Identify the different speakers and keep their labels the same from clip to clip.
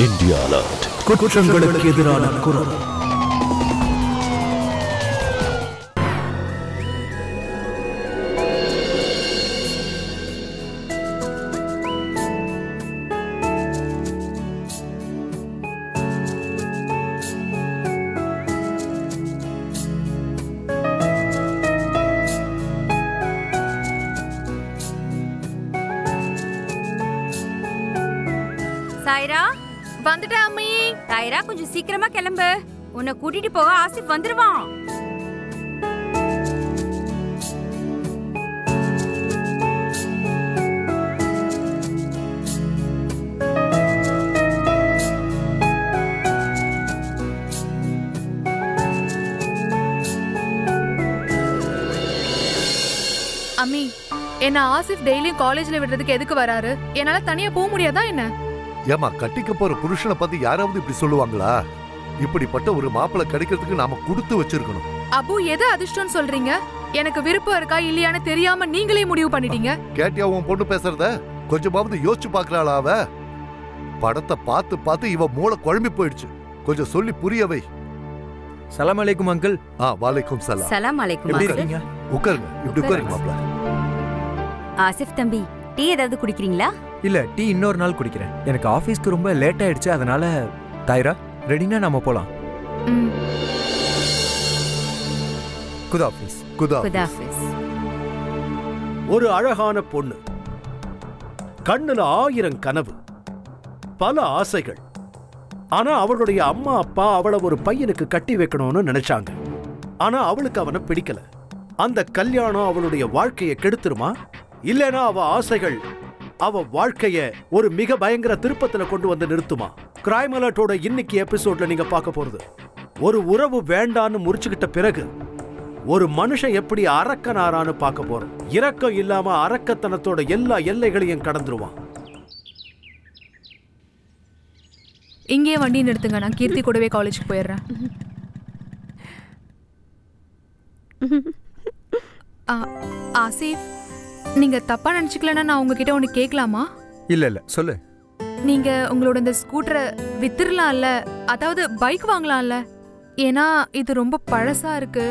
Speaker 1: India Alert. குற்றங்களுக்கு எதிரான குரல்.
Speaker 2: சாய்ரா வந்துட்டா அம்மி. சாய்ரா கொஞ்சம் சீக்கிரமா கிளம்பு, உன்னை கூட்டிட்டு போக ஆசிப் வந்துருவான்.
Speaker 3: அம்மி, என்ன ஆசிப் டெய்லியும் காலேஜ்ல விடுறதுக்கு எதுக்கு வராரு? என்னால தனியா போக முடியாதா என்ன?
Speaker 4: ஏமா, கட்டிக்க போற புருஷனை பத்தி யாராவது இப்படி சொல்லுவாங்களா? இப்படிப்பட்ட ஒரு மாப்பிள்ளை கிடைக்கிறதுக்கு நாம கொடுத்து வச்சிருக்கணும்.
Speaker 3: அபு, எது அதிர்ஷ்டம்னு சொல்றீங்க? எனக்கு விருப்பம் இருக்கா இல்லையான்னு தெரியாம நீங்களே முடிவு பண்ணிட்டீங்க.
Speaker 4: கேட்டியா உன் பொண்ணு பேசுறத? கொஞ்சமாவது யோசிச்சு பாக்குறாளா அவ? படத்தை பார்த்து பார்த்து இவ மூளை குழம்பி போயிடுச்சு. கொஞ்சம் சொல்லி புரிய வை.
Speaker 5: சலாம் அலைக்கும் அங்கிள்.
Speaker 4: வாலைக்கும் சலாம்.
Speaker 2: சலாம் அலைக்கும்.
Speaker 4: உட்காருங்க, இப்படி உட்காருங்க மாப்ள.
Speaker 2: ஆசிப் தம்பி, டீ ஏதாவது குடிக்கிறீங்களா?
Speaker 5: இல்ல, டீ இன்னொரு நாள் குடிக்கிறேன். எனக்கு ஆபீஸ்க்கு ரொம்ப லேட் ஆயிடுச்சு, அதனால. தாயிரா, ரெடினா நாம போலாம். குதாஃபீஸ்.
Speaker 2: குதாஃபீஸ்.
Speaker 1: ஒரு அழகான பொண்ணு, கண்ணுல 1000 கனவு, பல ஆசைகள். ஆனா அவளுடைய அம்மா அப்பா அவளை ஒரு பையனுக்கு கட்டி வைக்கணும்னு நினைச்சாங்க. ஆனா அவளுக்கு அவனை பிடிக்கல. அந்த கல்யாணம் அவளுடைய வாழ்க்கையை கெடுத்துருமா, இல்லனா அவ ஆசைகள் அவ வாழ்க்கைய ஒரு மிக பயங்கர திருப்பத்துல கொண்டு வந்து நிறுத்துமா? கிரைம் அலர்ட்டோட இன்னைக்கு எபிசோட்ல நீங்க பார்க்க போறது, ஒரு உறவு வேண்டான்னு முறிச்சுக்கிட்ட பிறகு ஒரு மனுஷன் எப்படி அரக்கனாரான்னு பார்க்க போறோம். இரக்கம் இல்லாம அரக்கத்தனத்தோட எல்லா எல்லைகளையும் கடந்துருவான்.
Speaker 3: இங்கே வண்டி நிறுத்துங்க, நான் கீர்த்தி கூடவே காலேஜுக்கு போயிடுறேன். ஆசிப், நீங்க தப்பா நினைச்சுக்கலன்னா நான் உங்ககிட்ட ஒன்னு கேட்கலாமா?
Speaker 5: இல்ல சொல்லு.
Speaker 3: நீங்க உங்களோட இந்த ஸ்கூட்டரை வித்துடலாம்ல, அதாவது பைக் வாங்கலாம்ல? ஏன்னா இது ரொம்ப பழசா இருக்கு.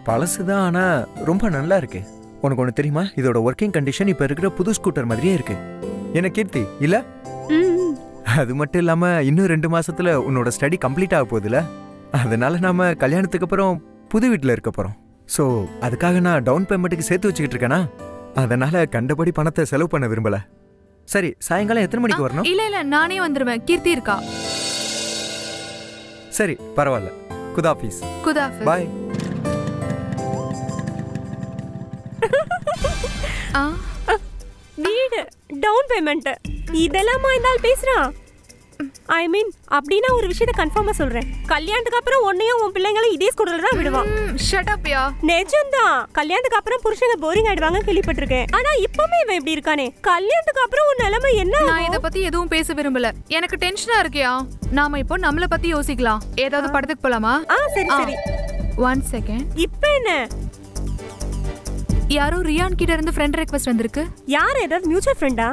Speaker 5: பழசுதான், ஆனா ரொம்ப நல்லா இருக்கு. உனக்கு ஒண்ணு தெரியுமா, இதோட ஒர்க்கிங் கண்டிஷன் இப்ப இருக்கிற புது ஸ்கூட்டர் மாதிரியே இருக்கு. என்ன கீர்த்தி, இல்ல? அது மட்டும் இல்லாம இன்னும் 2 மாசத்துல உன்னோட ஸ்டடி கம்ப்ளீட் ஆக போகுதுல, அதனால நாம கல்யாணத்துக்கு அப்புறம் புது வீட்டுல இருக்க போறோம். சோ அதுக்காக நான் டவுன் பேமெண்ட்டுக்கு சேர்த்து வச்சுக்கிட்டு இருக்கேனா, அதனால கண்டபடி பணத்தை செலவு பண்ண விரும்பல. சரி, சாயங்காலம் எத்தனை மணிக்கு வரணும்?
Speaker 3: இல்ல நானே வந்துருவேன். கீர்த்தி இருக்கா?
Speaker 5: சரி, பரவாயில்ல. குதாஃபீஸ்.
Speaker 3: குதாஃபீஸ்.
Speaker 5: பை.
Speaker 6: வீடு, டவுன் பேமெண்ட், இதெல்லாம் இந்த பேசுறான். ஐ மீன், அப்படின்னா ஒரு விஷயத்தை கன்ஃபார்மா சொல்றேன், கல்யாணத்துக்கு அப்புறம் உன்னையும் உன் பிள்ளைங்களும் இதே ஸ்கூல்ல தான் விடுவான்.
Speaker 3: ஷட் அப் யா.
Speaker 6: நிஜம்தான், கல்யாணத்துக்கு அப்புறம் புருஷங்க போரிங் ஆயிடுவாங்க கேள்விப்பட்டிருக்கேன். ஆனா இப்பவுமே இவன் இப்படி இருக்கானே, கல்யாணத்துக்கு அப்புறம் உன் நிலைமை என்ன?
Speaker 3: நான் இத பத்தி எதுவும் பேச விரும்பல, எனக்கு டென்ஷனா இருக்கியா. நாம இப்போ நம்மள பத்தி யோசிக்கலாம். ஏதாவது படத்துக்கு போலாமா?
Speaker 6: சரி சரி.
Speaker 3: 1 செகண்ட்.
Speaker 6: இப்போ என்ன?
Speaker 3: யாரோ ரியான் கிட்ட இருந்து ஃப்ரெண்ட் ரிக்வெஸ்ட் வந்திருக்கு.
Speaker 6: யார்? ஏதாவது மியூச்சுவல் ஃப்ரெண்டா?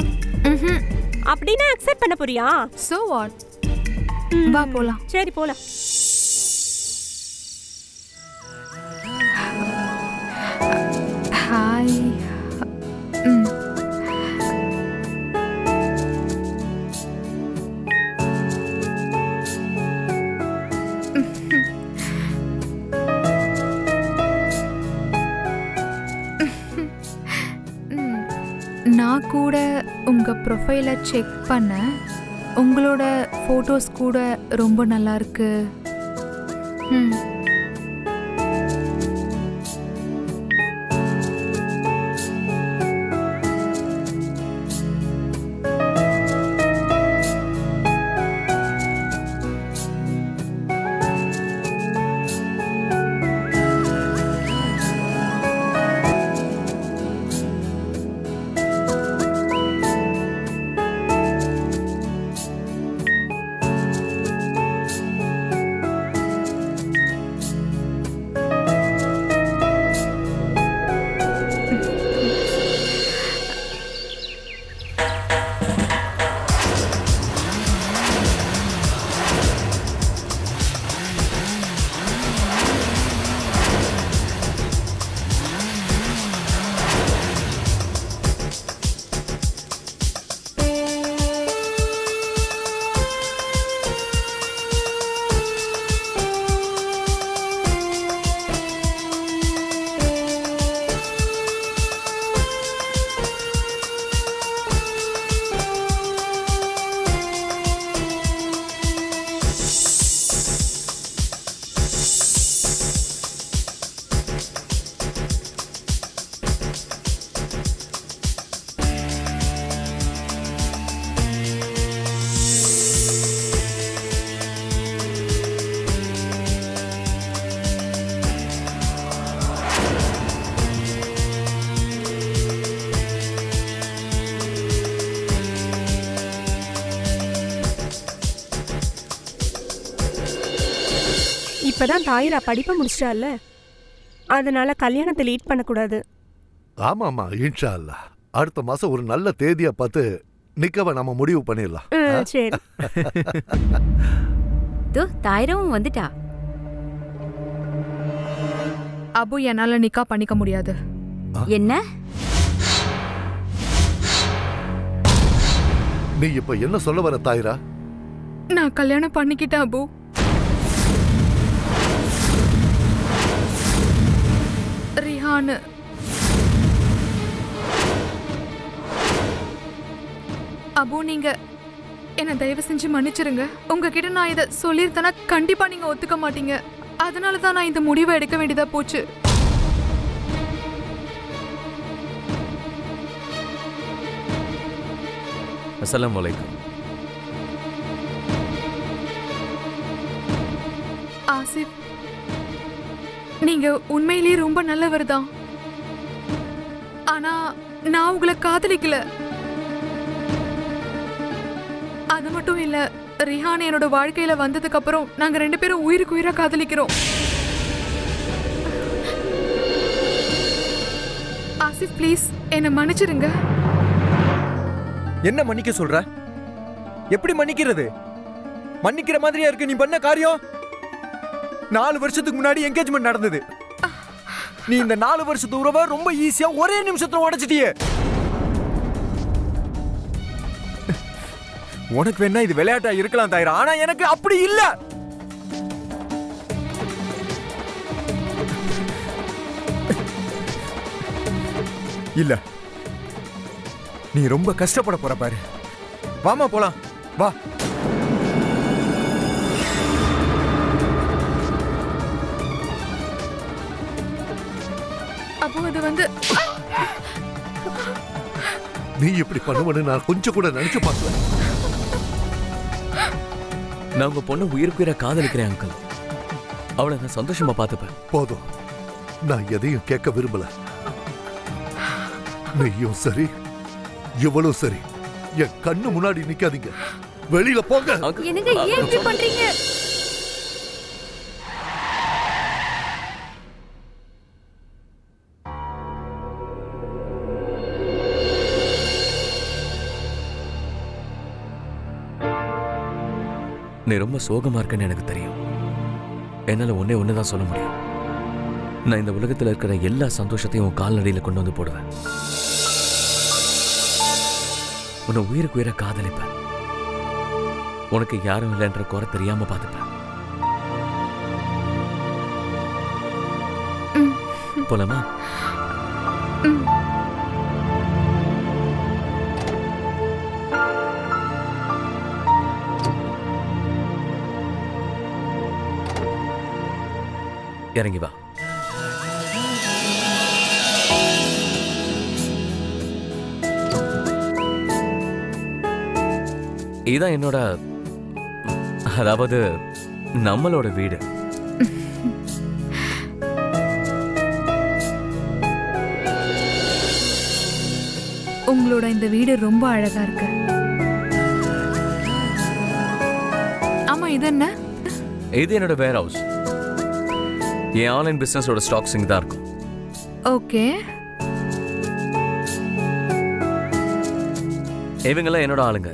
Speaker 6: அப்படினா அக்செப்ட் பண்ண போறியா?
Speaker 3: சோ வாட், வா போலாம்.
Speaker 6: சரி போலாம்.
Speaker 3: ஹாய். நான் கூட உங்க ப்ரொஃபைலை செக் பண்ண, உங்களோட ஃபோட்டோஸ் கூட ரொம்ப நல்லா இருக்கு.
Speaker 6: இப்பதான் தாயிரா படிப்பை முடிச்சிட்டால, அதனால கல்யாணத்தை லீட் பண்ணக்கூடாது.
Speaker 4: ஆமாமா, இன்ஷா அல்லாஹ் அடுத்த மாசம் ஒரு நல்ல தேதியா பார்த்து நிக்கவ நம்ம முடிவு பண்ணிடலாம்.
Speaker 6: சரி.
Speaker 2: தாயிரவும் வந்துட்டா.
Speaker 3: அபு, என்னால நிக்கா பண்ணிக்க முடியாது.
Speaker 2: என்ன?
Speaker 4: நீ இப்ப என்ன சொல்ல வர தாயிரா?
Speaker 3: நான் கல்யாணம் பண்ணிக்கிட்டேன் அபு. ரிஹான். அபு, நீங்க என்ன தயவு செஞ்சு மன்னிச்சிருங்க. உங்ககிட்ட நான் இதை சொல்லியிருந்தேன்னா கண்டிப்பா நீங்க ஒத்துக்க மாட்டீங்க. அதனால தான் நான் இந்த முடிவை எடுக்க வேண்டியதா போச்சு.
Speaker 7: அஸ்ஸலாமு அலைக்கும்.
Speaker 3: ஆசிப், நீங்க உண்மையிலேயே ரொம்ப நல்லவர் தான். ஆனா நான் உங்களை காதலிக்கல. அது மட்டும் இல்ல, ரிஹான் என்னோட வாழ்க்கையில வந்ததுக்கு அப்புறம் நாங்க 2 பேரும் உயிருக்கு உயிரா காதலிக்கிறோம். ஆசிப், ப்ளீஸ் என்ன மன்னிச்சிருங்க.
Speaker 5: என்ன மன்னிக்க சொல்ற? எப்படி மன்னிக்கிறது? மன்னிக்கிற மாதிரியா இருக்கு நீ பண்ண காரியம்? 4 வருஷத்துக்கு முன்னாடி என்கேஜ்மெண்ட் நடந்தது. நீ இந்த 4 வருஷத்து உறவை ரொம்ப ஈஸியா ஒரே நிமிஷத்துல உடைச்சிட்டியே. உனக்கு வேணா இது விளையாட்டா இருக்கலாம் தாயிரா, ஆனா எனக்கு அப்படி இல்ல. இல்ல, நீ ரொம்ப கஷ்டப்பட போற பாரு. வாமா போலாம், வா.
Speaker 3: அப்போ அது வந்து
Speaker 4: நீ இப்படி பண்ணுவன்னு நான் கொஞ்சம் கூட நினைச்சு பார்க்கல.
Speaker 7: நான் உங்க பொண்ணு உயிர்க்குயிர காதலிக்கிறேன் அங்கிள். அவளை நான் சந்தோஷமா பார்த்துப்பேன்.
Speaker 4: போதும், நான் எதையும் கேட்க விரும்பல. நீயும் சரி, இவளும் சரி, என் கண்ணு முன்னாடி நிக்காதீங்க. வெளியில போங்க.
Speaker 2: என்னங்க ஏன் இப்படி பண்றீங்க?
Speaker 7: நீ ரொம்ப சோகமா இருக்கன்னு எனக்கு தெரியும். என்னால ஒண்ணுதான் சொல்ல முடியும். நான் இந்த உலகத்துல இருக்கிற எல்லா சந்தோஷத்தையும் உன் கால்நடையில கொண்டு வந்து போடுவேன். உன்னை உயிருக்கு உயிரை காதலிப்பேன். உனக்கு யாரும் இல்லைன்ற குறை தெரியாம பார்த்துப்பேன். போலாமா? இறங்கி வா. இதான் என்னோட, அதாவது நம்மளோட வீடு.
Speaker 3: உங்களோட இந்த வீடு ரொம்ப அழகா இருக்கு. ஆமா, இது என்ன?
Speaker 7: இது என்னோட வேர் ஹவுஸ். என் ஆன்லைன் பிசினஸோட ஸ்டாக்ஸ் இங்க தான் இருக்கும்.
Speaker 3: ஓகே.
Speaker 7: இவங்கெல்லாம் என்னோட ஆளுங்க.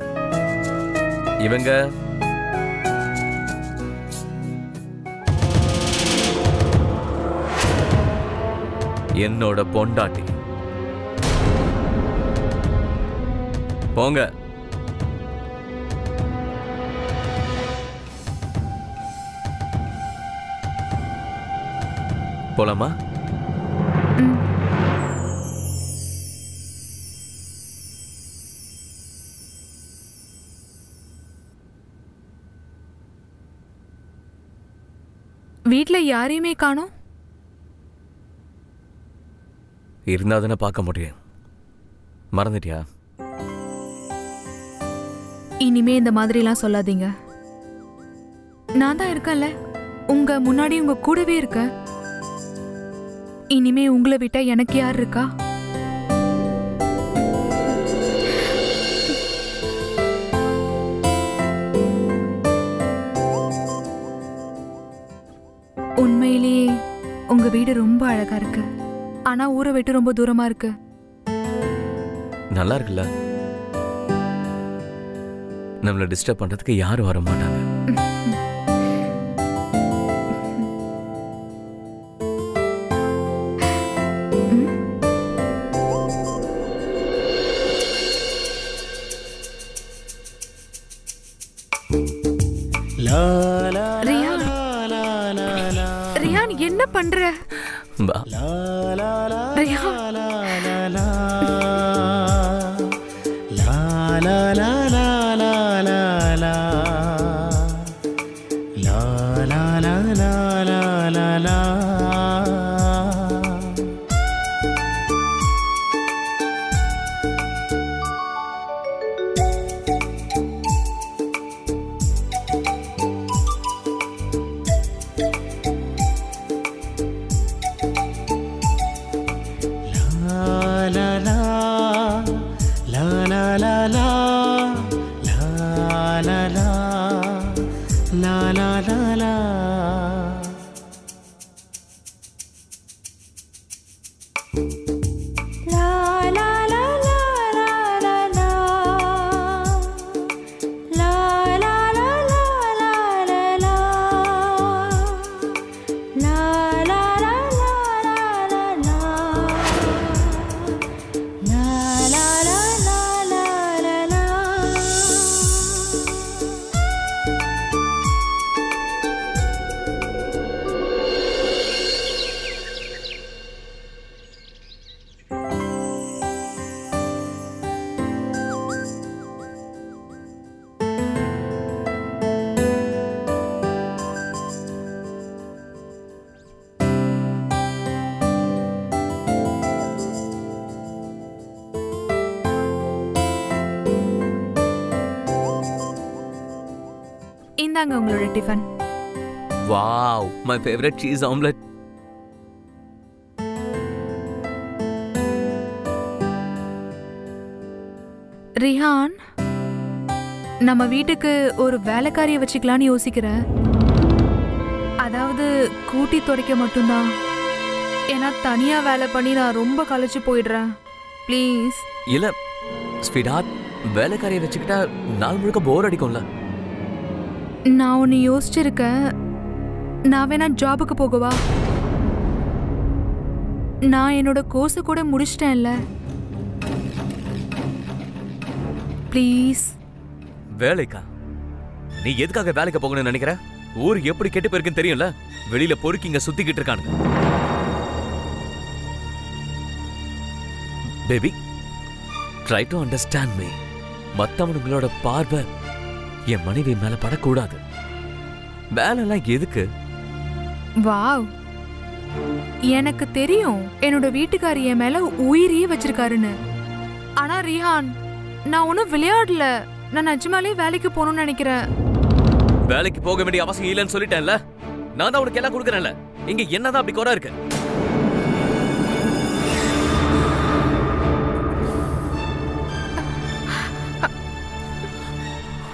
Speaker 7: இவங்க என்னோட பொண்டாட்டி. போங்க. போலாமா?
Speaker 3: வீட்ல யாரையுமே காணோம்.
Speaker 7: இருந்தா தானே பார்க்க முடியும். மறந்துட்டியா?
Speaker 3: இனிமே இந்த மாதிரிலாம் சொல்லாதீங்க. நான் தான் இருக்கேன்ல, உங்க முன்னாடி உங்க கூடவே இருக்க. இனிமே உங்களை விட்டா எனக்கு யார் இருக்கா? உங்க வீடு ரொம்ப அழகா இருக்கு. ஆனா ஊரை விட்டு ரொம்ப தூரமா இருக்கு.
Speaker 7: நல்லா இருக்குல்ல? நம்மள டிஸ்டர்ப் பண்றதுக்கு யாரும் வர மாட்டாங்க.
Speaker 3: ரியான் என்ன பண்ற? இந்தாங்க உங்களோட tiffin.
Speaker 7: Wow, my favourite cheese omelette.
Speaker 3: Rihaan, நம்ம வீட்டுக்கு ஒரு வேலைக்காரியை வச்சுக்கலான்னு யோசிக்கிறேன். அதாவது கூட்டி துடைக்க மட்டும்தான். ஏன்னா தனியா வேலை பண்ணி நான் ரொம்ப களைச்சு போயிடுறேன். ப்ளீஸ்.
Speaker 7: இல்ல ஸ்வீடார்ட், வேலைக்காரியை வச்சுக்கிட்டா நாள் முழுக்க போர் அடிக்கும்ல.
Speaker 3: நான் ஒன்னு யோசிச்சிருக்கேன். நான் வேணா ஜாபுக்கு போகவா? நான் என்னோட கோர்ஸை கூட முடிச்சிட்டேன்ல. ப்ளீஸ்.
Speaker 7: வேலைக்கா? நீ எதுக்காக வேலைக்கு போகணும்னு நினைக்கிற? ஊர் எப்படி கெட்டு போயிருக்குன்னு தெரியும்ல. வெளியில பொறுக்கிங்க சுத்திக்கிட்டு இருக்கானுங்க. Baby, try to understand me. மத்தவனுங்களோட பார்வை என் மனைவி மேல படக்கூடாது. வேலைலாம் எதுக்கு?
Speaker 3: வாவ், எனக்கு தெரியும் என்னோட வீட்டுக்காரி என் மேல உயிரியே வச்சிருக்காருன்னு. ஆனா ரிஹான், நான் ஒன்னும் விளையாடல. நான் நிஜமாலே வேலைக்கு போகணும்னு நினைக்கிறேன்.
Speaker 7: வேலைக்கு போக வேண்டிய அவசியம் இல்லைன்னு சொல்லிட்டேன்ல. நான் தான் உனக்கு எல்லாம் கொடுக்கறேன்ல. இங்க என்னதான் அப்படி குறை இருக்கு?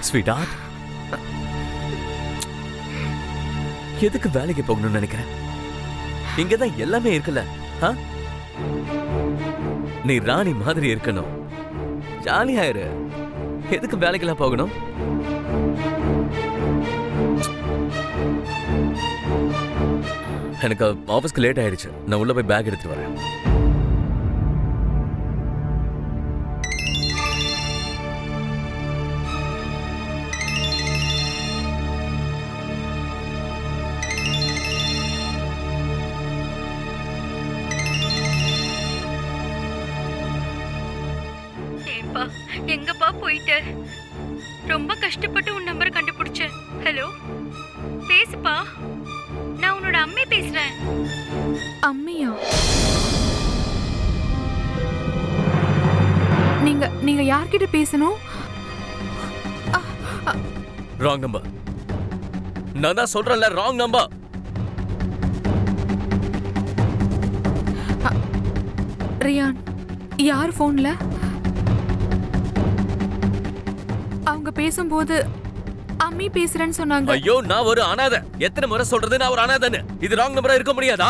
Speaker 7: ஸ்வீடார்ட், எதுக்கு வேலைக்கு போகணும்னு நினைக்கிறேன்? இங்கதான் எல்லாமே இருக்குல்ல. நீ ராணி மாதிரி இருக்கணும். ஜாலியா இரு. எதுக்கு வேலைக்கெல்லாம் போகணும்? எனக்கு ஆபீஸ்க்கு லேட் ஆயிடுச்சு. நான் உள்ள போய் பேக் எடுத்துட்டு வரேன்.
Speaker 2: எங்கப்பா போயிட்ட? ரொம்ப கஷ்டப்பட்டு உன் நம்பர் கண்டுபிடிச்சேன். ஹலோ, பேசுப்பா. நான் உன்னோட அம்மே பேசுறேன்.
Speaker 3: அம்மையா? நீங்க யார்கிட்ட பேசணும்?
Speaker 7: Wrong number. நான் தான் சொல்றேன்ல, ராங் நம்பர்.
Speaker 3: ரியான், யார் போன்ல? அவங்க பேசும்போது அம்மி பேசுறேன்னு சொன்னாங்க.
Speaker 7: ஐயோ, நான் ஒரு அனாதை. எத்தனை முறை சொல்றது நான் ஒரு அனாதைன்னு? இது ராங் நம்பரா இருக்க முடியாதா?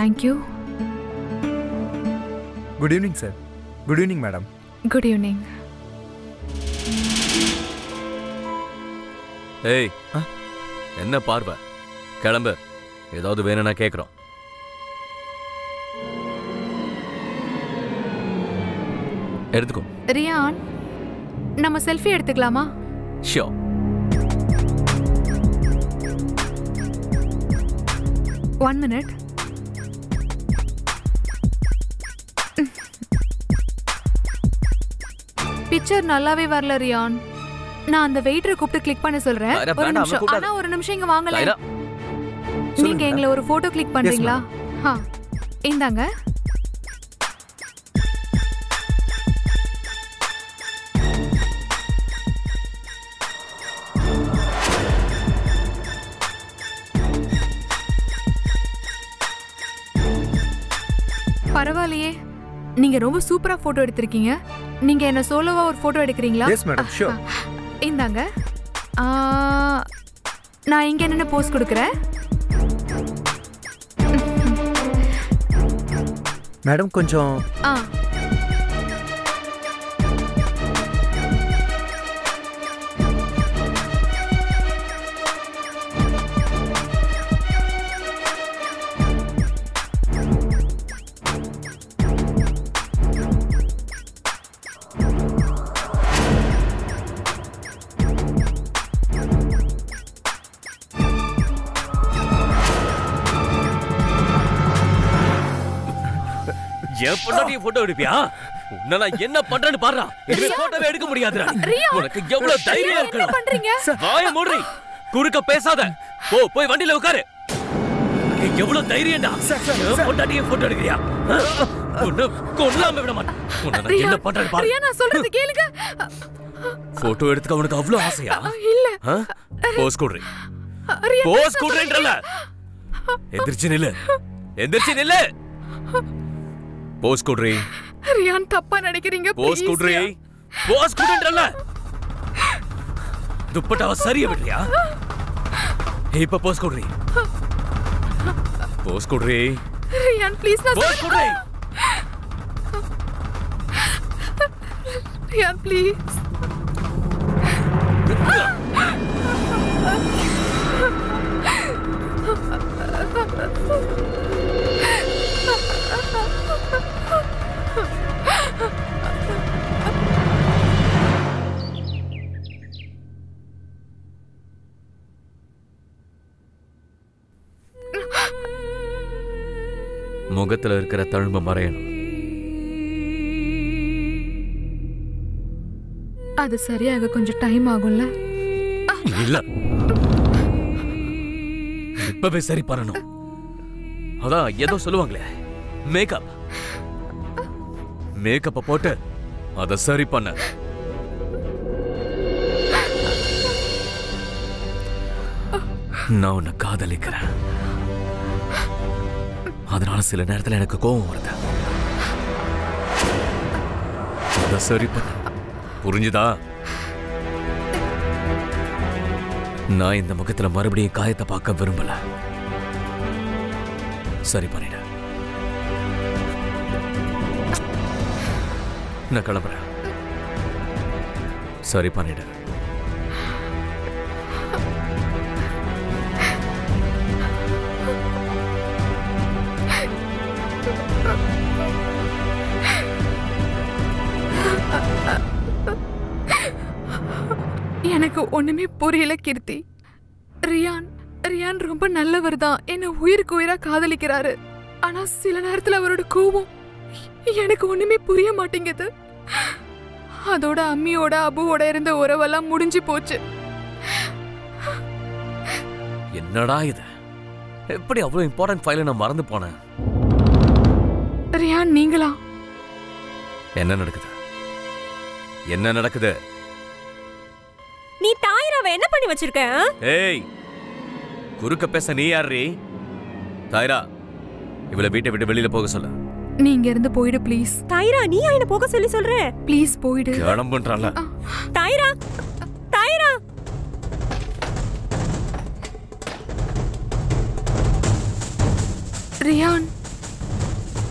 Speaker 3: Thank you.
Speaker 5: Good evening sir. Good evening madam.
Speaker 3: Good evening.
Speaker 7: ஏய், என்ன பார்வை? கிளம்பு. ஏதாவது வேணும்னா கேட்குறோம். எடுத்துக்கோ.
Speaker 3: ரியான், நம்ம செல்ஃபி எடுத்துக்கலாமா?
Speaker 7: ஷியோர்.
Speaker 3: One minute. பிக்சர் நல்லாவே வரல ரியான். நான் அந்த வெயிட்டரை கூப்பிட்டு கிளிக் பண்ண சொல்றேன். ஒரு நிமிஷம். ஆனா ஒரு நிமிஷம் இங்க வாங்கல. நீங்க எங்களை ஒரு போட்டோ கிளிக் பண்றீங்களா? இந்தாங்க. பரவாயில்லையே, நீங்க ரொம்ப சூப்பரா போட்டோ எடுத்திருக்கீங்க. நீங்க என்ன சோலோவா ஒரு போட்டோ எடுக்கிறீங்களா?
Speaker 5: Yes madam, sure.
Speaker 3: இந்தாங்க. நான் இங்க என்ன போஸ் கொடுக்கறேன்.
Speaker 5: மேடம் கொஞ்சம்
Speaker 7: என் பொண்டாட்டிய போட்டோ எடுப்பியா? நான் என்ன பண்றேன்னு பாருடா. இனிமே போட்டோவே எடுக்க முடியாதுடா. உனக்கு எவ்வளவு தைரியம் இருக்கணும்? வாய மூடி. குறுக்க பேசாத. போய் வண்டியில உட்காரு. எவ்வளவு தைரியம்டா. என் பொண்டாட்டிய போட்டோ எடுக்கறியா? உன்னை கொல்லாம விட மாட்டேன். நான் என்ன பண்றேன்னு பாரு.
Speaker 3: ரியான், நான் சொல்றது கேளுங்க.
Speaker 7: போட்டோ எடுக்க உனக்கு அவ்வளவு ஆசையா?
Speaker 3: இல்ல.
Speaker 7: போஸ் குடுறி. போஸ் குடுறேன்றல. எந்திரிச்சு நில்லு. எந்திரிச்சு நில்லு. போஸ் குடுறி.
Speaker 3: ரியான், தப்பா நினைக்கிறீங்க.
Speaker 7: போஸ் குடுறி. போஸ் குடுன்றல. துப்பட்டாவை சரியா விடுறியா? இப்ப போஸ் குடுறி. போஸ் குடுறி.
Speaker 3: Ryan, please. நான்
Speaker 7: போஸ் குடுறி.
Speaker 3: Ryan, please.
Speaker 7: முகத்துல இருக்கிற தழும்பு மறையணும்.
Speaker 3: அது சரியாக கொஞ்சம் டைம் ஆகும்ல?
Speaker 7: இல்ல, இப்பவே சரி பண்ணணும். அதான் ஏதோ சொல்லுவாங்களே, மேக்கப். மேக்கப்ப போட்டு அத சரி பண்ண. நான் உன்னை காதலிக்கிறேன். அதனால சில நேரத்துல எனக்கு கோபம் வருது. அத சரி பண்ண. புரிஞ்சுதா? நான் இந்த முகத்துல மறுபடியும் காயத்தை பார்க்க விரும்பல. சரி பண்ணிட. நான் கிளம்புறேன். சரி பண்ணிட.
Speaker 3: எனக்கு ஒண்ணுமே புரியல கீர்த்தி. ரியான் ரொம்ப நல்லவர் தான். என்ன உயிருக்கு உயிரா காதலிக்கிறாரு. ஆனா சில நேரத்துல அவரோட கோபம் எனக்கு ஒண்ணுமே புரிய மாட்டேங்குது. அதோட அம்மியோட அபுவோட இருந்த உறவெல்லாம் முடிஞ்சு போச்சு.
Speaker 7: என்னடா இது? எப்படி அவ்வளவு இம்பார்ட்டன்ட் ஃபைலை நான் மறந்து போனேன்?
Speaker 3: ரியான், நீங்களா?
Speaker 7: என்ன நடக்குது? என்ன நடக்குது?
Speaker 6: நீ தாயிராவை என்ன பண்ணி வச்சிருக்க?
Speaker 7: ஏய், குறுக்க பேச நீ யாரீ? தாயிரா, இவளை வீட்டை விட்டு வெளியில போக சொல்ல.
Speaker 3: நீங்க இருந்து போயிடு ப்ளீஸ்.
Speaker 6: தாயிரா, நீ என்ன போக சொல்லி சொல்ற?
Speaker 3: ப்ளீஸ் போயிடு.
Speaker 7: கிளம்புன்றான்ல.
Speaker 6: தாயிரா, தாயிரா.
Speaker 3: ரியான்,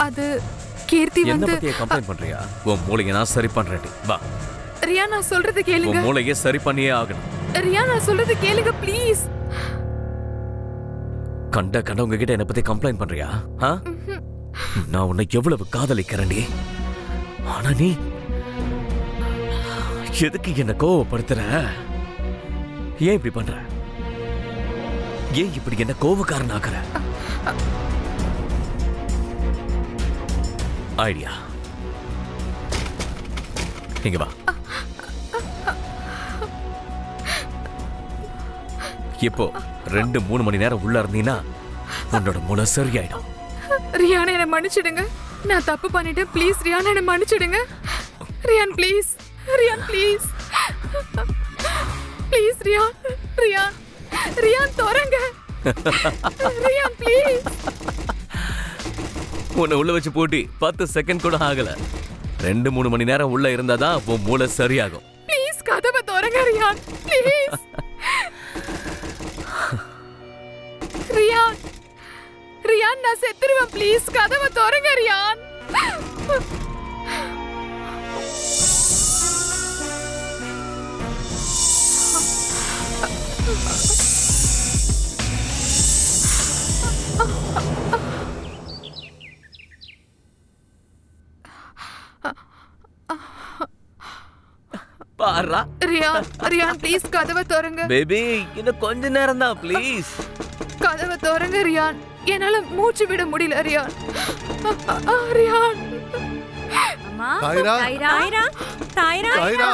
Speaker 3: அது கீர்த்தி
Speaker 7: என்ன
Speaker 3: வந்து
Speaker 7: பத்தியே கம்ப்ளைண்ட் பண்றியா? உன் மூளையை நான் சரி பண்றேன். வா,
Speaker 3: ரியா நான் சொல்றது கேளுங்க.
Speaker 7: உன் மூளையை சரி பண்ணியே ஆகணும்.
Speaker 3: ரியா நான் சொல்றது கேளுங்க ப்ளீஸ்.
Speaker 7: கண்டவங்க கிட்ட என்ன பத்தி கம்ப்ளைண்ட் பண்றியா? நான் உன்னை எவ்வளவு காதலிக்கிறேன்டி. ஆனா நீ எதுக்கு என்ன கோவப்படுத்துற? ஏன் இப்படி பண்ற? ஏன் இப்படி என்ன கோவக்காரன் ஆக்குற? ஐடியா, இங்க வா. இப்போ 2-3 மணி நேரம் உள்ள இருந்தீன்னா உன்னோட மூளை சரியாயிடும்.
Speaker 3: ரியான் என்ன மன்னிச்சிடுங்க. நான் தப்பு பண்ணிட்டேன். ப்ளீஸ் ரியான் என்ன மன்னிச்சிடுங்க. Ryan please. Ryan please. Please Ryan. Ryan. Ryan தோறங்க. Ryan please.
Speaker 7: உன்னை உள்ள வச்சு போட்டி 10 செகண்ட் கூட ஆகல. 2-3 மணி நேரம் உள்ள இருந்தாதான் உன் மூளை சரியாகும்.
Speaker 3: ப்ளீஸ் கதவை தோறங்க ரியான். ப்ளீஸ். ரியான். ரியான் நான் செத்துருவேன். ப்ளீஸ் கதவை தோறங்க ரியான்.
Speaker 7: பாரா
Speaker 3: ரியான். ரியான் ப்ளீஸ் கதவை தோறங்க.
Speaker 7: பேபி, இன்னும் கொஞ்ச நேரம் தான் ப்ளீஸ்.
Speaker 3: கதவை தோறங்க ரியான். என்னால மூச்சு விட முடியல ரியான். ரியான்.
Speaker 2: அம்மா
Speaker 4: தாயிரா.
Speaker 2: தாயிரா
Speaker 6: தாயிரா
Speaker 4: தாயிரா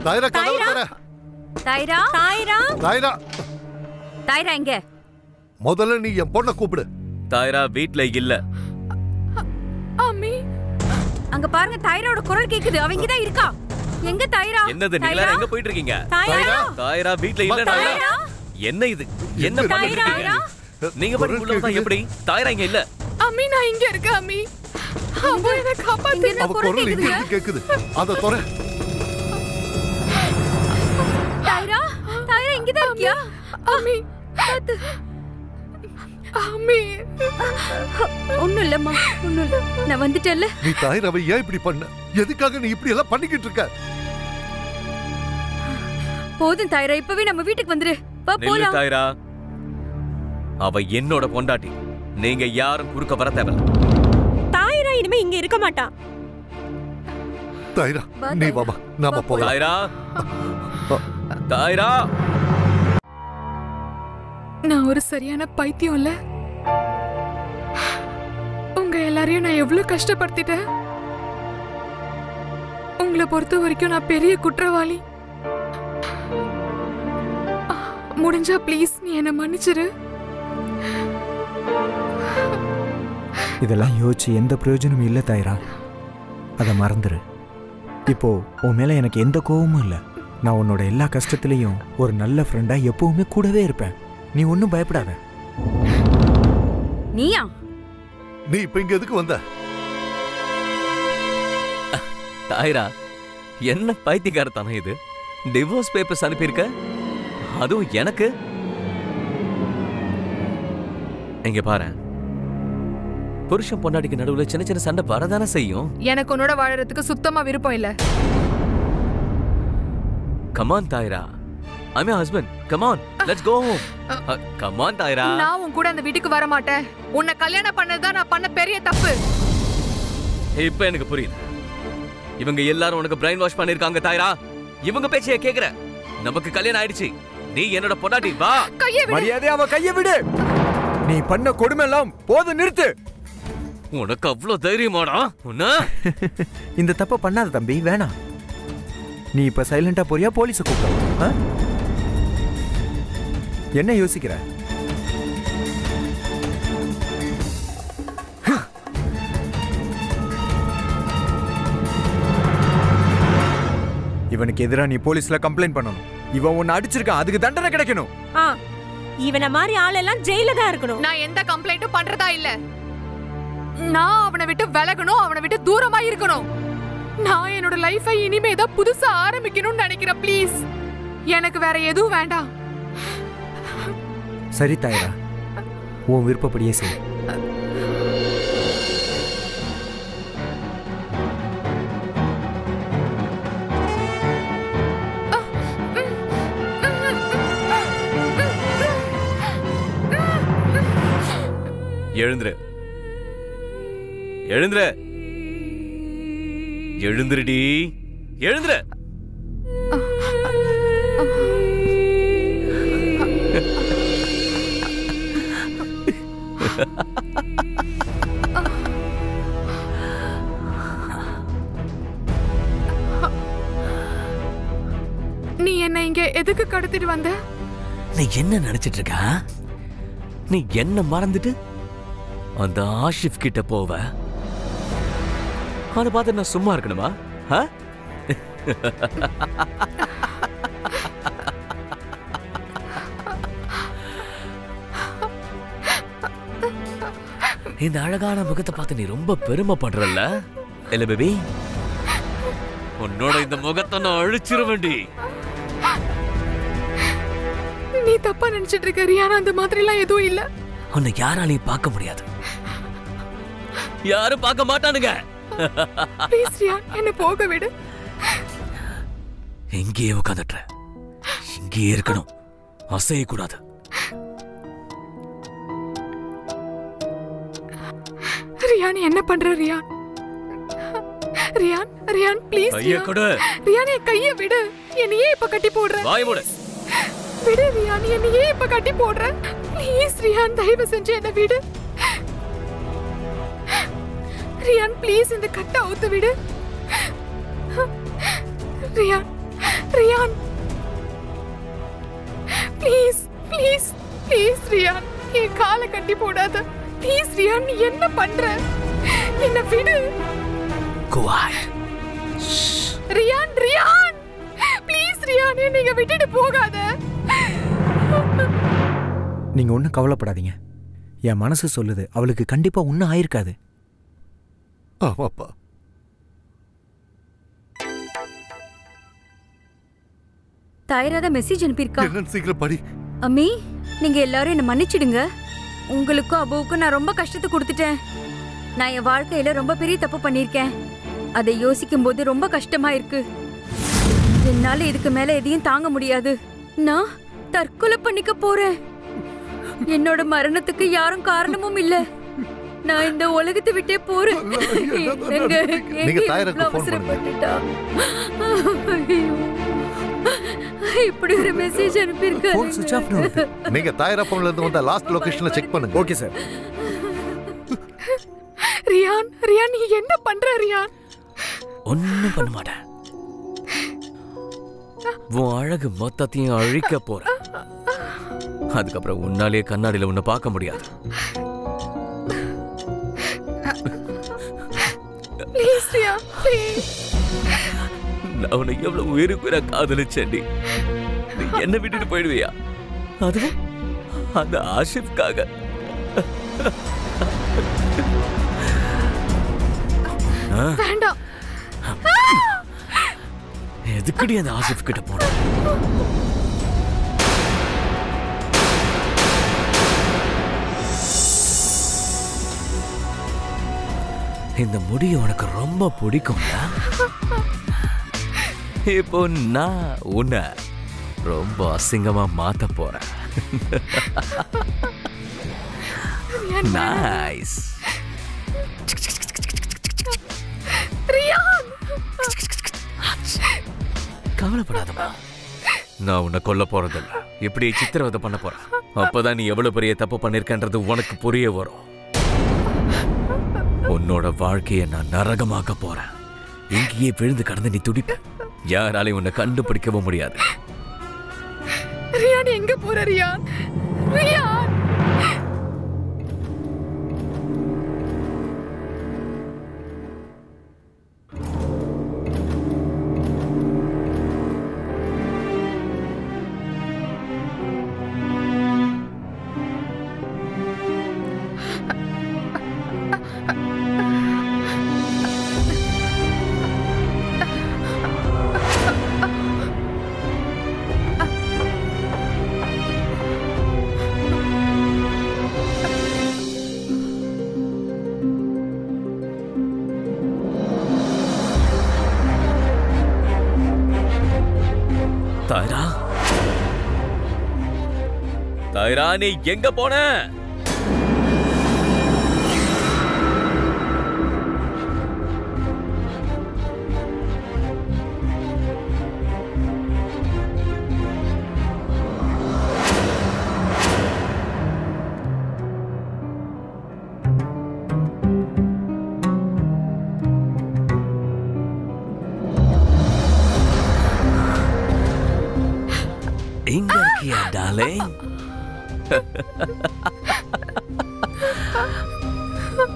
Speaker 4: தாயிரா கதவு தர.
Speaker 2: தாயிரா
Speaker 6: தாயிரா
Speaker 4: தாயிரா
Speaker 2: தாயிரா எங்க?
Speaker 4: முதல்ல நீ என் பொண்ணை கூப்பிடு.
Speaker 7: தாயிரா வீட்ல இல்ல.
Speaker 3: அம்மி
Speaker 2: அங்க பாருங்க, தாயிராவோட குரல் கேக்குது. அவ இங்க தான் இருக்கா. எங்க தாயிரா?
Speaker 7: என்னது நீங்க எல்லாரும் எங்க போயிட்டு இருக்கீங்க?
Speaker 6: தாயிரா
Speaker 7: தாயிரா வீட்ல இல்ல.
Speaker 6: தாயிரா
Speaker 7: என்ன இது? என்ன பண்ணிட்டு இருக்கீங்க? நீங்க பாட்டு உள்ள வந்தா எப்படி? தாயிரா இங்க இல்ல.
Speaker 3: அம்மி நான் இங்க இருக்கேன் அம்மி. அம்மா என்ன காப்பாத்து.
Speaker 4: அவ குரல் இங்க இருந்து கேக்குது. அத தர.
Speaker 2: தாயிரா தாயிரா இங்க தான் இருக்கியா?
Speaker 3: அம்மி. அம்மி.
Speaker 2: ஒண்ணும் இல்லம்மா, ஒண்ணும் இல்ல. நான் வந்துட்டேன்ல.
Speaker 4: நீ தாயிராவை ஏன் இப்படி பண்ண? எதுக்காக நீ இப்படி எல்லாம் பண்ணிக்கிட்டு இருக்க?
Speaker 2: போதும் தாயிரா, இப்பவே நம்ம வீட்டுக்கு வந்துரு. வா
Speaker 7: நில்லு
Speaker 2: போலாம்.
Speaker 7: தாயிரா, அவ என்னோட பொண்டாட்டி. நீங்க யாரும் குறுக்க வர தேவையில்ல.
Speaker 6: தாயிரா இனிமே இங்க இருக்க மாட்டா.
Speaker 4: தாயிரா நீ வாமா, நாம போலாம்.
Speaker 7: தாயிரா, தாயிரா.
Speaker 3: நான் ஒரு சரியான பைத்தியம் இல்ல? உங்க எல்லாரையும் நான் எவ்வளவு கஷ்டப்படுத்திட்டேன். உங்களை பொறுத்த வரைக்கும் நான் பெரிய குற்றவாளி. முடிஞ்சா ப்ளீஸ் நீ என்ன மன்னிச்சிரு.
Speaker 5: இதெல்லாம் யோசிச்சு எந்த பிரயோஜனமும் இல்லை தாயிரா. அதை மறந்துரு. இப்போ உன் மேல எனக்கு எந்த கோவமும் இல்லை. நான் உன்னோட எல்லா கஷ்டத்திலையும் ஒரு நல்ல ஃப்ரெண்டா எப்பவுமே கூடவே இருப்பேன். நீ ஒன்னும் பயப்படாத.
Speaker 2: நீயா?
Speaker 4: நீ இப்ப இங்க எதுக்கு வந்த?
Speaker 7: தாயிரா, என்ன பைத்தியக்காரத்தானே இது? டிவோர்ஸ் பேப்பர்ஸ் அனுப்பியிருக்க, அதுவும் எனக்கு. இங்க பாரு, புருஷன் பொண்டாட்டிக்கு நடுவுல சின்ன சின்ன சண்டை வரதானே செய்யும்.
Speaker 3: எனக்கு உன்னோட வாழறதுக்கு சுத்தமா விருப்பம் இல்ல.
Speaker 7: Come on தாயிரா, I'm your husband. Come on, let's go home. Come on தாயிரா.
Speaker 3: நான் உன் கூட அந்த வீட்டுக்கு வர மாட்டேன். உன்னை கல்யாணம் பண்ணதுதான் நான் பண்ண பெரிய தப்பு.
Speaker 7: இப்ப எனக்கு புரியுது. இவங்க எல்லாரும் உனக்கு பிரைன் வாஷ் பண்ணிருக்காங்க தாயிரா. இவங்க பேச்சைய கேக்குற. நமக்கு கல்யாணம் ஆயிடுச்சு. நீ என்னோட பொண்டாட்டி. வா.
Speaker 3: கையை விடு.
Speaker 5: மரியாதை அவ கையை விடு. நீ பண்ண கொடுமை எல்லாம் போதும், நிறுத்து.
Speaker 7: உனக்கு அவ்வளவு தைரியமாடா? உன்ன
Speaker 5: இந்த தப்ப பண்ணாத தம்பி, வேணாம். நீ இப்ப சைலண்டா போறியா போலீஸ கூப்பிட? என்ன யோசிக்கிற? இவனுக்கு எதிரா நீ போலீஸ்ல கம்ப்ளைண்ட் பண்ணணும். இவன் உன்னை அடிச்சிருக்கான், அதுக்கு தண்டனை கிடைக்கணும்.
Speaker 6: இவன மாதிரி ஆளெல்லாம் ஜெயில தான் இருக்கணும்.
Speaker 3: நான் எந்த கம்ப்ளைண்ட்டும் பண்றதா இல்ல. நான் அவனை விட்டு விலகணும், அவனை விட்டு தூரமா இருக்கணும். நான் என்னோட லைஃபை இனிமேதான் புதுசா ஆரம்பிக்கணும்னு நினைக்கிறேன். ப்ளீஸ், எனக்கு வேற எதுவும் வேண்டாம்.
Speaker 5: சரி தாயிரா, உன் விருப்பப்படியே செய்.
Speaker 7: எழுந்துரு, எழுந்துரு, எழுந்துருடி, எழுந்துரு.
Speaker 3: நீ என்ன இங்க எதுக்கு கடத்திட்டு வந்த?
Speaker 7: நீ என்ன நினைச்சிட்டு இருக்க? நீ என்ன மறந்துட்டு அந்த ஆஷிப் கிட்ட போவ? அதை பார்த்து நான் சும்மா இருக்கணுமா? இந்த அழகான முகத்தை பார்த்து நீ ரொம்ப பெருமைப்படுறல்ல இல்ல பேபி? உன்னோட இந்த முகத்தை நான் அழிச்சிருவேண்டி.
Speaker 3: நீ தப்பா நினைச்சிட்டு இருக்க ரியான். அந்த மாதிரி எல்லாம் எதுவும் இல்ல.
Speaker 7: உன்னை யாராலையும் பார்க்க முடியாது, யாரும் பார்க்க மாட்டானுங்க.
Speaker 3: ப்ளீஸ் ரியான், என்ன போக விடு.
Speaker 7: எங்கேயே உட்காந்துட்ட, இங்கேயே இருக்கணும், அசைய கூடாது.
Speaker 3: ரியான் என்ன பண்ற ரியான்? Ryan, Ryan please.
Speaker 7: கையை கொடு.
Speaker 3: ரியான் என் கையை விடு. என்னையே இப்ப கட்டி போடுற.
Speaker 7: வாய் மூடு.
Speaker 3: விடு ரியான், என்னையே இப்ப கட்டி போடுற. ப்ளீஸ் ரியான், தயவு செஞ்சு என்ன விடு. ரியான் ப்ளீஸ், இந்த கட்டை அவுத்து விடு. Ryan, Ryan please, please, please Ryan, என் காலை கட்டி போடாத. ப்ளீஸ் ரியான், நீ என்ன பண்ற? என்ன விடு. ரியான், ரியான் ப்ளீஸ் ரியான், நீங்க விட்டுட்டு போகாத.
Speaker 5: நீங்க ஒன்றும் கவலைப்படாதீங்க. என் மனசு சொல்லுது அவளுக்கு கண்டிப்பா ஒன்றும் ஆயிருக்காது.
Speaker 4: ஆமாப்பா.
Speaker 2: தாயராத மெசேஜ் அனுப்பியிருக்கா.
Speaker 4: என்னன்னு சீக்கிரம் படி.
Speaker 2: அம்மி, நீங்க எல்லாரும் என்ன மன்னிச்சிடுங்க. உங்களுக்கும் அபுவுக்கும் நான் ரொம்ப கஷ்டத்தை கொடுத்துட்டேன். நான் என் வாழ்க்கையில ரொம்ப பெரிய தப்பு பண்ணிருக்கேன். அதை யோசிக்கும் போது ரொம்ப கஷ்டமா இருக்கு. என்னால இதுக்கு மேல எதையும் தாங்க முடியாது. நான் தற்கொலை பண்ணிக்க போறேன். என்னோட மரணத்துக்கு யாரும் காரணமும் இல்ல. நான் இந்த உலகத்தை விட்டே போறேன். இப்படி ஒரு மெசேஜ் அனுப்பியிருக்காரு.
Speaker 4: நீங்க தாயரா போன்ல இருந்து வந்த லாஸ்ட் லொகேஷன்ல செக் பண்ணுங்க.
Speaker 5: Okay sir.
Speaker 3: ரியான், ரியான் நீ என்ன பண்ற ரியான்?
Speaker 7: ஒண்ணும் பண்ண மாட்டேன். உன் அழகு மொத்தத்தையும் அழிக்க போற. அதுக்கப்புறம் உன்னாலே கண்ணாடியில உன்னை பார்க்க முடியாது.
Speaker 3: Please Ryan, please.
Speaker 7: நான் உன்னை எவ்வளவு உயிருக்குற காதலிச்சேன்டி. நீ என்ன விட்டுட்டு போயிடுவியா? அதுவும் அந்த ஆஷிப்காக.
Speaker 3: வேண்டாம்.
Speaker 7: எதுக்குடி அந்த ஆஷிப் கிட்ட போன? இந்த முடி உனக்கு ரொம்ப பிடிக்கும்ல? இப்போ நான் உன்னை ரொம்ப அசிங்கமா மாத்த போறேன். நைஸ். கவலைப்படாதமா, நான் உன்னை கொல்ல போறதில்ல. இப்படி சித்திரவதை பண்ண போறேன். அப்பதான் நீ எவ்வளவு பெரிய தப்பு பண்ணிருக்கன்றது உனக்கு புரிய வரும். உன்னோட வாழ்க்கையை நான் நரகமாக்க போறேன். எங்கேயே விழுந்து கடந்து நீ துடிப்ப. யாராலையும் உன்னை கண்டுபிடிக்கவும் முடியாது.
Speaker 3: ரியான் எங்க போற ரியான்? ரியான்
Speaker 7: தாயரா, தாயரா நீ எங்க போன? எங்க இருக்கியா டார்லிங்?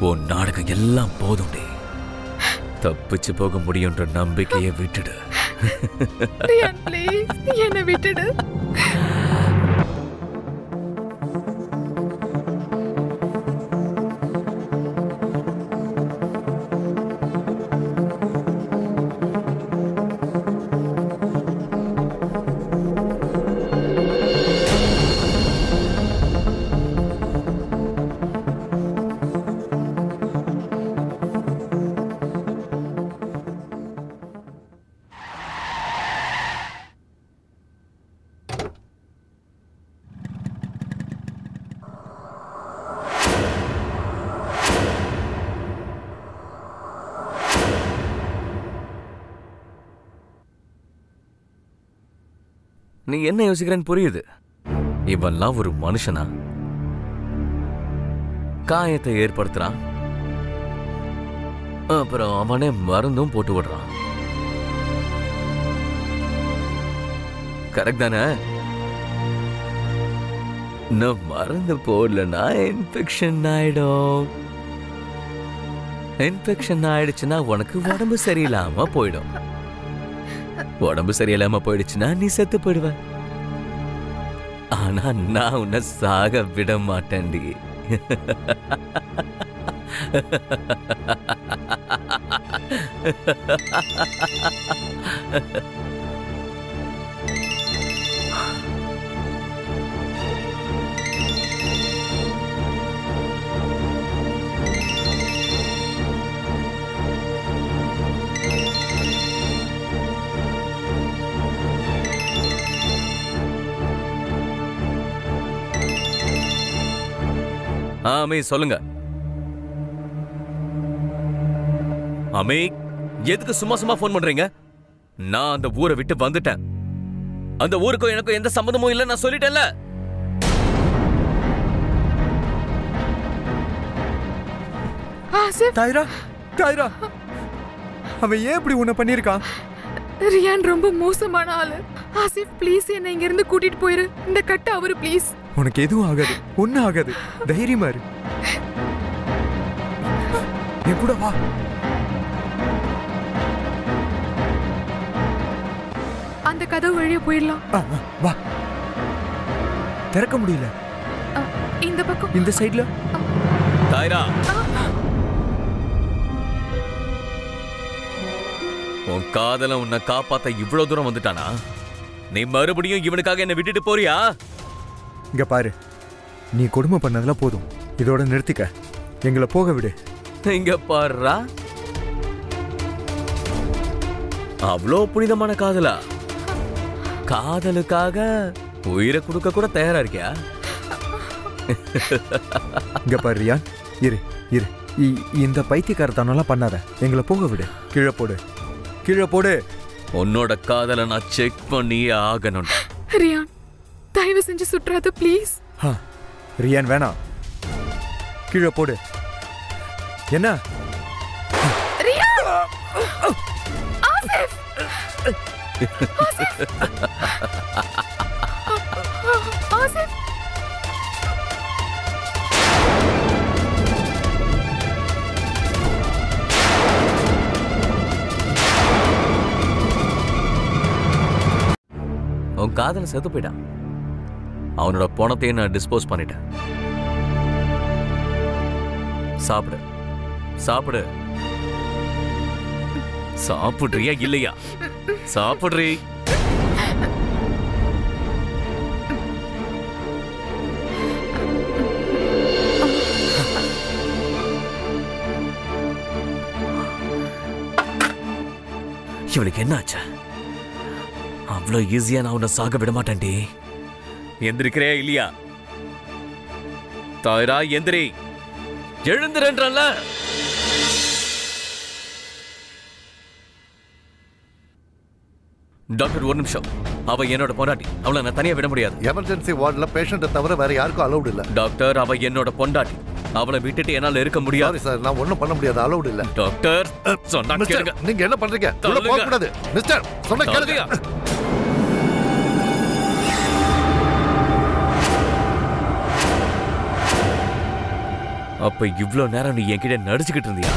Speaker 7: உன் நாடகம் எல்லாம் போதும்டே. தப்பிச்சு போக முடியுன்ற நம்பிக்கையை விட்டுடு.
Speaker 3: ரியான் ப்ளீஸ் என்னை விட்டுடு.
Speaker 7: நீ என்ன யோசிக்கிறேன்னு புரியுது. இவன்லாம் ஒரு மனுஷனா? காயத்தை ஏற்படுத்துறான், அப்புறம் அவனே மருந்தும் போட்டு விடுறான். கரெக்ட் தானே? நான் மருந்து போடலன்னா இன்ஃபெக்ஷன் ஆயிடும். இன்ஃபெக்ஷன் ஆயிடுச்சுன்னா உனக்கு உடம்பு சரியில்லாம போயிடும். உடம்பு சரியில்லாம போயிடுச்சுன்னா நீ செத்து போயிடுவ. ஆனா நான் உன்னை சாக விட மாட்டேன்டி. ஆமே சொல்லுங்க. அமே எதுக்கு சும்மா சும்மா போன் பண்றீங்க? நான் அந்த ஊரை விட்டு வந்துட்டேன். அந்த ஊருக்கும் எனக்கும் எந்த சம்பந்தமும் இல்ல, நான் சொல்லிட்டேன்ல.
Speaker 5: தாயிரா தாயிரா அவன் ஏன் இப்படி உன்னை பண்ணிருக்கான்?
Speaker 3: ரியான் ரொம்ப மோசமான ஆளு. ஆசிஃப் ப்ளீஸ் என்னை இங்க இருந்து கூட்டிட்டு போயிரு. இந்த கட்ட அவரு ப்ளீஸ்.
Speaker 5: உனக்கு எதுவும் ஆகாது, ஒன்னும் ஆகாது. தைரியமா இரு. என் கூட வா.
Speaker 3: அந்த கதவு வழியா போயிடலாம்.
Speaker 5: வா. திறக்க முடியல.
Speaker 3: இந்த பக்கம்,
Speaker 5: இந்த சைடுல.
Speaker 7: தாயிரா, உன் காதல உன்னை காப்பாத்த இவ்வளவு தூரம் வந்துட்டானா? நீ மறுபடியும் இவனுக்காக என்ன விட்டுட்டு போறியா?
Speaker 5: இங்க பாரு, நீ கொடுமை பண்ணதெல்லாம் போதும். இதோட நிறுத்திக்க. எங்களை போக விடு.
Speaker 7: இங்க பாருடா, அவ்வளோ புனிதமான காதலா? காதலுக்காக உயிரை கொடுக்க கூட தயாரா இருக்கியா?
Speaker 5: இங்க பாரு ரியான், இரு இரு. இந்த பைத்தியக்காரத்தனெல்லாம் பண்ணாத. எங்களை போக விடு. கீழே போடு, கீழே போடு.
Speaker 7: உன்னோட காதலை நான் செக் பண்ணியே ஆகணும்.
Speaker 3: ரியான் தயவு செஞ்சு சுற்றாத ப்ளீஸ்.
Speaker 5: ரியான் வேணாம், கீழே போடு. என்ன?
Speaker 3: ரியான்! ஆசிஃப்! ஆசிஃப்! ஆசிஃப்!
Speaker 7: உன் காதல செத்து போயிட்டான். அவனோட பணத்தையும் நான் டிஸ்போஸ் பண்ணிட்டேன். சாப்பிடு, சாப்பிடு. சாப்பிடுறியா இல்லையா? சாப்பிடுறீ. இவளுக்கு என்ன ஆச்சு? அவ்வளவு ஈஸியா நான் உன்னை சாக விட மாட்டேன்டி. எந்திரிக்கிறியா இல்லையா? தாயிரா எந்திரி. எழுந்திரன்றல. டாக்டர் ஒரு நிமிஷம். அவ என்னோட பொண்டாட்டி. அவளை நான் தனியா விட முடியாது.
Speaker 4: எமர்ஜென்சி வார்டுல பேஷண்ட்டை தவிர வேற யாருக்கும் அலௌட் இல்ல.
Speaker 7: டாக்டர் அவ என்னோட பொண்டாட்டி. அவளை விட்டுட்டு என்னால இருக்க முடியாது.
Speaker 4: சார், நான் ஒண்ணும் பண்ண முடியாது. அலௌட் இல்ல.
Speaker 7: டாக்டர் சொன்னா கேளுங்க.
Speaker 4: நீங்க என்ன பண்றீங்க? உள்ள போக கூடாது மிஸ்டர். சொன்னா கேளுங்க.
Speaker 7: அப்ப இவ்ளோ நேரம் நீ என்கிட்ட நடிச்சுக்கிட்டு இருந்தியா?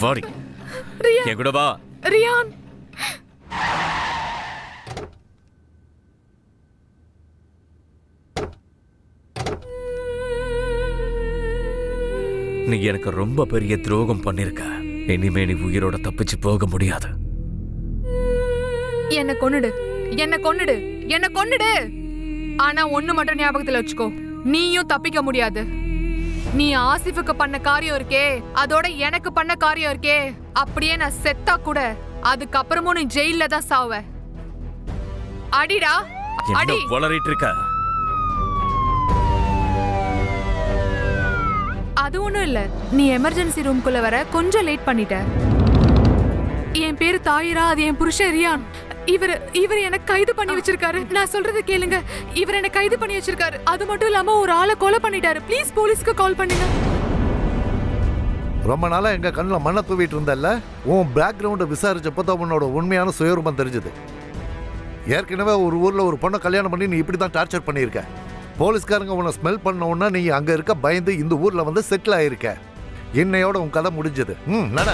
Speaker 7: வாடி, என் கூட வா.
Speaker 3: ரியான்,
Speaker 7: நீ எனக்கு ரொம்ப பெரிய துரோகம் பண்ணிருக்க. இனிமே நீ உயிரோட தப்பிச்சு போக முடியாது.
Speaker 3: என்ன கொன்னுடு, என்ன கொன்னுடு, என்ன கொன்னுடு. ஆனா ஒண்ணு மட்டும் ஞாபகத்துல வச்சுக்கோ, நீயும் தப்பிக்க முடியாது. நீ ஆசிஃபுக்கு பண்ண காரியம் இருக்கே, அதோட எனக்கு பண்ண காரியம் இருக்கே, அப்படியே நான் செத்தா கூட அதுக்கப்புறமும் நீ ஜெயில தான் சாவ. அடிடா அடி.
Speaker 7: என்ன வளரிட்டு இருக்க?
Speaker 3: அது ஒண்ணும் இல்ல, நீ எமர்ஜென்சி ரூம்குள்ள வர கொஞ்சம் லேட் பண்ணிட்ட. என் பேரு தாயிரா, அது என் புருஷன் ரியான். இவர் எனக்கு கைது பண்ணி வச்சிருக்காரு. நான் சொல்றத கேளுங்க, இவர் என்ன கைது பண்ணி வச்சிருக்காரு. அது மட்டும் இல்லாம ஒரு ஆளை கொலை பண்ணிட்டாரு. ப்ளீஸ் போலீஸ்க்கு கால் பண்ணுங்க.
Speaker 4: ரொம்ப நாளா எங்க கண்ணுல மண்ணை தூவிட்டு இருந்தல்ல, உன் பேக்ரவுண்டை விசாரிச்சப்போ உன்னோட உண்மையான சுயரூபம் தெரிஞ்சது. ஏற்கனவே ஒரு ஊர்ல ஒரு பொண்ணை கல்யாணம் பண்ணி நீ இப்படிதான் டார்ச்சர் பண்ணியிருக்க. போலீஸ்காரங்க உன்னை ஸ்மெல் பண்ண உடனே நீ அங்க இருக்க பயந்து இந்த ஊர்ல வந்து செட்டில் ஆயிருக்க. இன்னையோட உன் கதை முடிஞ்சது. நட.